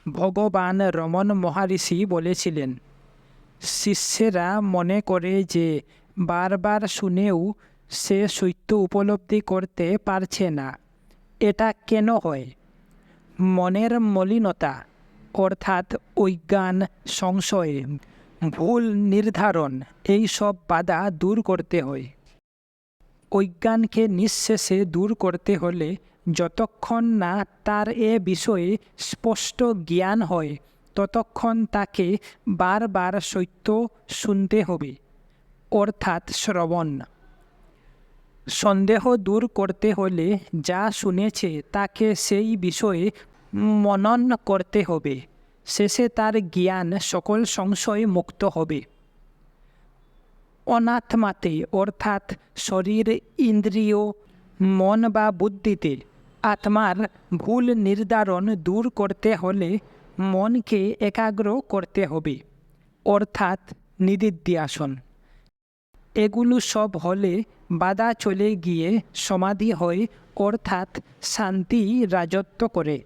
ভগবান রমণ মহর্ষি বলেছিলেন, শিষ্যেরা মনে করে যে বারবার শুনেও সে সত্য উপলব্ধি করতে পারছে না। এটা কেন হয়? মনের মলিনতা অর্থাৎ অজ্ঞান, সংশয়, ভুল নির্ধারণ, এই সব বাধা দূর করতে হয়। অজ্ঞানকে নিঃশেষে দূর করতে হলে যতক্ষণ না তার এ বিষয়ে স্পষ্ট জ্ঞান হয় ততক্ষণ তাকে বারবার সত্য শুনতে হবে, অর্থাৎ শ্রবণ। সন্দেহ দূর করতে হলে যা শুনেছে তাকে সেই বিষয়ে মনন করতে হবে। শেষে তার জ্ঞান সকল সংশয় মুক্ত হবে। অনাত্মাতে অর্থাৎ শরীর, ইন্দ্রিয়, মন বা বুদ্ধিতে আত্মার ভুল নির্ধারণ দূর করতে হলে মনকে একাগ্র করতে হবে, অর্থাৎ নিদিধ্যাসন। এগুলো সব হলে বাধা চলে গিয়ে সমাধি হয়, অর্থাৎ শান্তি রাজত্ব করে।